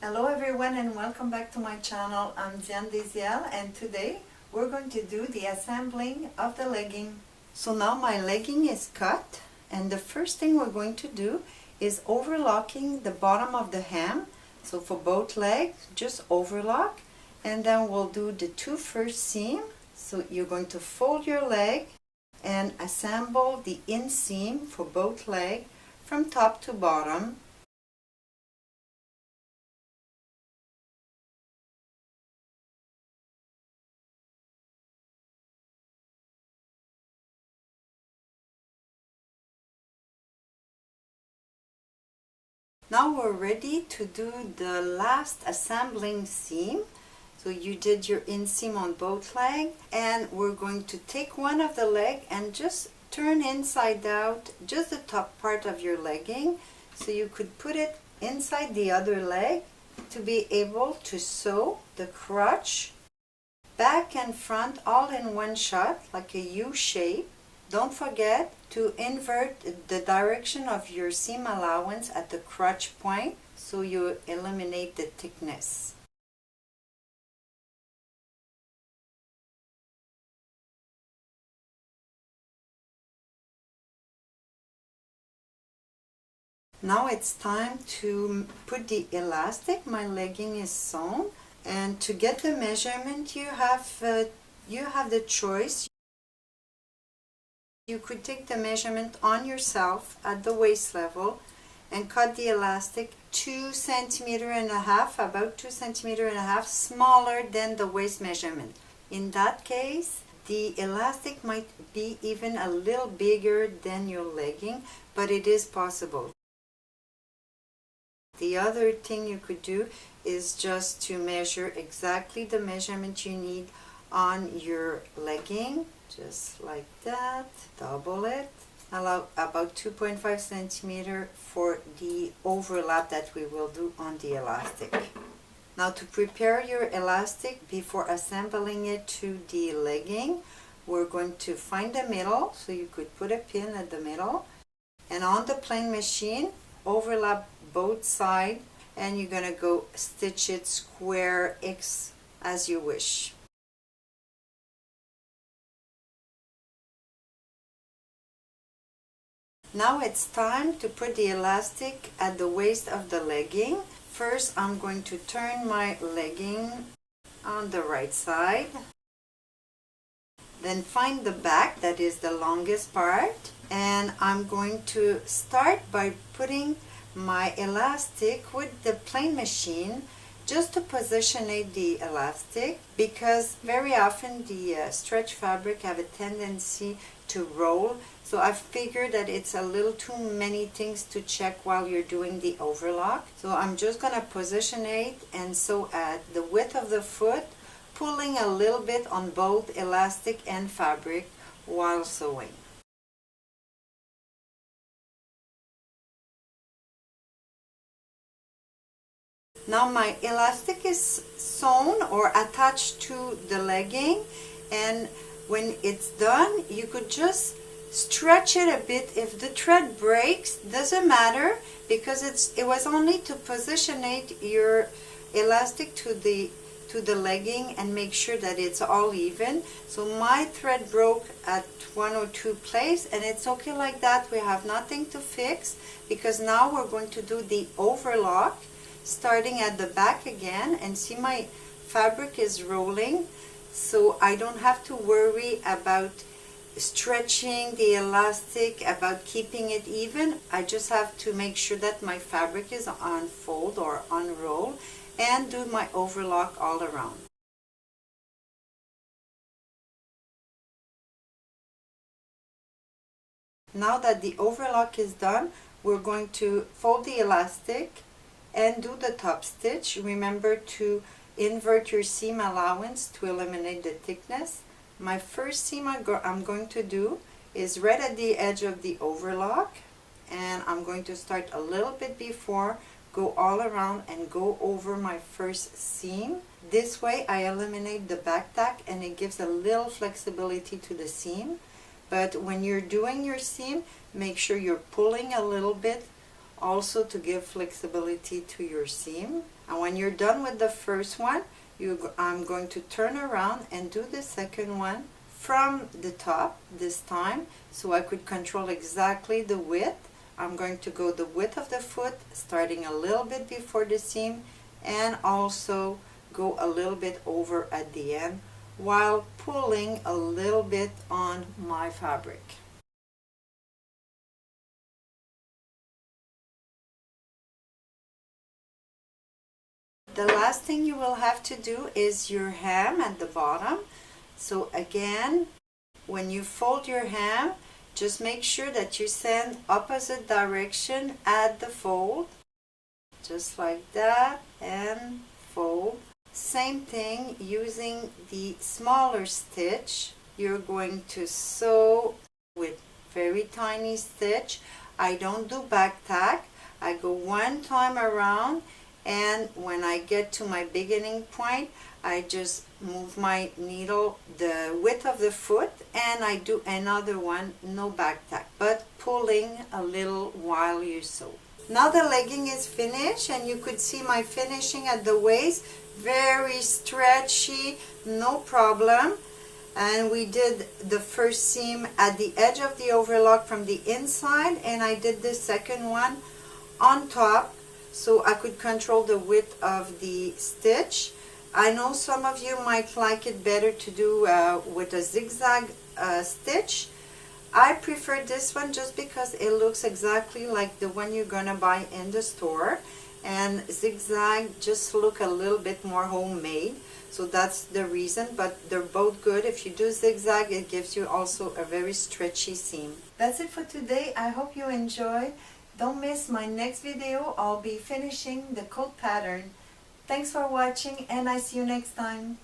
Hello everyone and welcome back to my channel. I'm Diane Deziel and today we're going to do the assembling of the legging. So now my legging is cut and the first thing we're going to do is overlocking the bottom of the hem. So for both legs, just overlock, and then we'll do the two first seam. So you're going to fold your leg and assemble the inseam for both legs from top to bottom. Now we're ready to do the last assembling seam. So you did your inseam on both legs, and we're going to take one of the leg and just turn inside out just the top part of your legging, so you could put it inside the other leg to be able to sew the crotch back and front all in one shot like a U shape. Don't forget to invert the direction of your seam allowance at the crotch point so you eliminate the thickness. Now it's time to put the elastic. My legging is sewn, and to get the measurement you have the choice. You could take the measurement on yourself at the waist level and cut the elastic 2.5 centimeters, about 2.5 centimeters smaller than the waist measurement. In that case, the elastic might be even a little bigger than your legging, but it is possible. The other thing you could do is just to measure exactly the measurement you need on your legging. Just like that, double it, allow about 2.5 centimeters for the overlap that we will do on the elastic. Now to prepare your elastic before assembling it to the legging, we're going to find the middle, so you could put a pin at the middle, and on the plain machine overlap both sides, and you're going to go stitch it square X as you wish. Now it's time to put the elastic at the waist of the legging. First, I'm going to turn my legging on the right side. Then find the back, that is the longest part. And I'm going to start by putting my elastic with the plain machine just to positionate the elastic, because very often the stretch fabric have a tendency to roll. So I figured that it's a little too many things to check while you're doing the overlock. So I'm just going to positionate and sew at the width of the foot, pulling a little bit on both elastic and fabric while sewing. Now my elastic is sewn or attached to the legging, and when it's done, you could just stretch it a bit. If the thread breaks, doesn't matter, because it was only to positionate your elastic to the legging and make sure that it's all even. So my thread broke at one or two places, and it's okay like that. We have nothing to fix, because now we're going to do the overlock starting at the back again, and see my fabric is rolling, so I don't have to worry about stretching the elastic, about keeping it even. I just have to make sure that my fabric is on fold or unroll, and do my overlock all around. Now that the overlock is done, we're going to fold the elastic and do the top stitch. Remember to invert your seam allowance to eliminate the thickness. My first seam I'm going to do is right at the edge of the overlock, and I'm going to start a little bit before, go all around and go over my first seam. This way I eliminate the back tack and it gives a little flexibility to the seam. but when you're doing your seam, make sure you're pulling a little bit also to give flexibility to your seam. And when you're done with the first one, I'm going to turn around and do the second one from the top this time, so I could control exactly the width. I'm going to go the width of the foot, starting a little bit before the seam, and also go a little bit over at the end while pulling a little bit on my fabric. The last thing you will have to do is your hem at the bottom. So again, when you fold your hem, just make sure that you send opposite direction at the fold, just like that, and fold. Same thing, using the smaller stitch, you're going to sew with very tiny stitch. I don't do back tack. I go one time around, and when I get to my beginning point, I just move my needle the width of the foot, and I do another one, no back tack, but pulling a little while you sew. Now the legging is finished, and you could see my finishing at the waist, very stretchy, no problem. And we did the first seam at the edge of the overlock from the inside, and I did the second one on top, so I could control the width of the stitch. I know some of you might like it better to do with a zigzag stitch. I prefer this one just because it looks exactly like the one you're gonna buy in the store, and zigzag just look a little bit more homemade, so that's the reason. But they're both good. If you do zigzag, it gives you also a very stretchy seam. That's it for today. I hope you enjoyed. Don't miss my next video. I'll be finishing the coat pattern. Thanks for watching, and I see you next time.